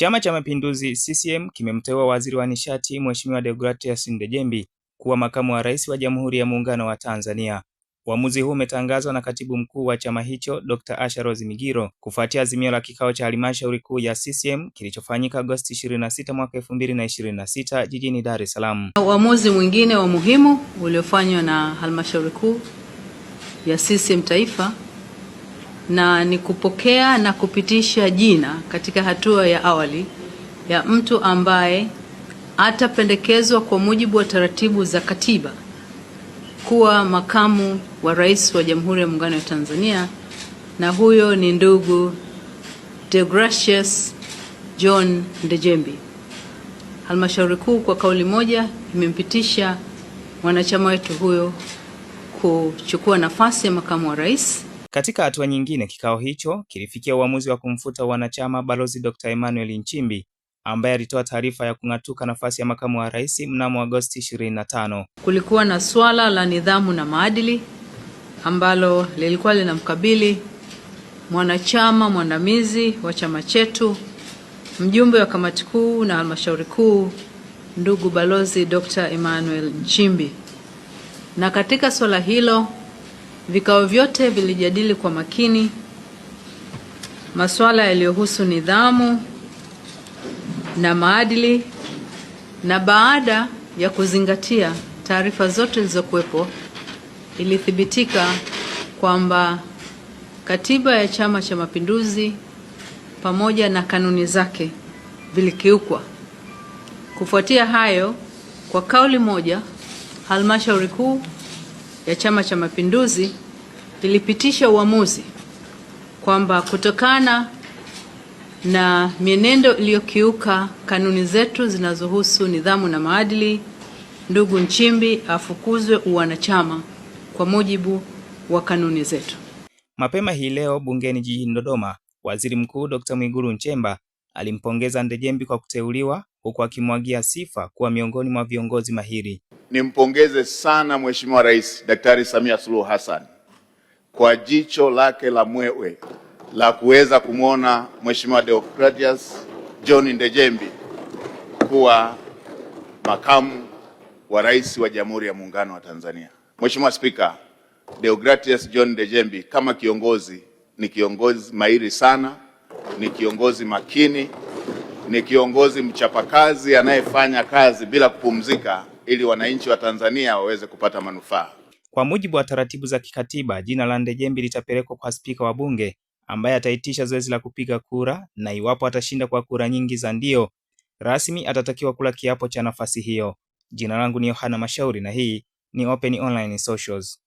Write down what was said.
Chama cha Mapinduzi CCM kimemteua waziri wa nishati Mheshimiwa Deogratias Ndejembi kuwa makamu wa rais wa Jamhuri ya Muungano wa Tanzania. Uamuzi huu umetangazwa na katibu mkuu wa chama hicho Dr. Asha Rose Migiro kufuatia azimio la kikao cha halmashauri kuu ya CCM kilichofanyika Agosti 26 mwaka 2026 jijini Dar es Salaam. Uamuzi mwingine wa muhimu uliofanywa na halmashauri kuu ya CCM Taifa na ni kupokea na kupitisha jina katika hatua ya awali ya mtu ambaye atapendekezwa kwa mujibu wa taratibu za katiba kuwa makamu wa rais wa Jamhuri ya Muungano wa Tanzania, na huyo ni ndugu Deogratias John Ndejembi. Halmashauri kuu kwa kauli moja imempitisha mwanachama wetu huyo kuchukua nafasi ya makamu wa rais. Katika hatua nyingine, kikao hicho kilifikia uamuzi wa kumfuta wanachama Balozi Dr. Emmanuel Nchimbi ambaye alitoa taarifa ya kung'atuka nafasi ya makamu wa rais mnamo Agosti 25. Kulikuwa na swala la nidhamu na maadili ambalo lilikuwa linamkabili mwanachama mwandamizi wa chama chetu, mjumbe wa kamati kuu na halmashauri kuu, ndugu Balozi Dr. Emmanuel Nchimbi. Na katika swala hilo vikao vyote vilijadili kwa makini masuala yaliyohusu nidhamu na maadili, na baada ya kuzingatia taarifa zote zilizokuwepo ilithibitika kwamba katiba ya Chama cha Mapinduzi pamoja na kanuni zake vilikiukwa. Kufuatia hayo, kwa kauli moja, halmashauri kuu ya Chama cha Mapinduzi ilipitisha uamuzi kwamba kutokana na mienendo iliyokiuka kanuni zetu zinazohusu nidhamu na maadili, ndugu Nchimbi afukuzwe uwanachama kwa mujibu wa kanuni zetu. Mapema hii leo bungeni jijini Dodoma, Waziri Mkuu Dr. Mwigulu Nchemba alimpongeza Ndejembi kwa kuteuliwa, huku akimwagia sifa kuwa miongoni mwa viongozi mahiri. Nimpongeze sana Mheshimiwa Rais Daktari Samia Suluhu Hassan kwa jicho lake la mwewe la kuweza kumwona Mheshimiwa Deogratias John Ndejembi kuwa makamu wa rais wa Jamhuri ya Muungano wa Tanzania. Mheshimiwa Spika, Deogratias John Ndejembi kama kiongozi ni kiongozi mahiri sana, ni kiongozi makini, ni kiongozi mchapakazi anayefanya kazi bila kupumzika ili wananchi wa Tanzania waweze kupata manufaa. Kwa mujibu wa taratibu za kikatiba, jina la Ndejembi litapelekwa kwa spika wa bunge ambaye ataitisha zoezi la kupiga kura, na iwapo atashinda kwa kura nyingi za ndio, rasmi atatakiwa kula kiapo cha nafasi hiyo. Jina langu ni Yohana Mashauri na hii ni Open Online Socials.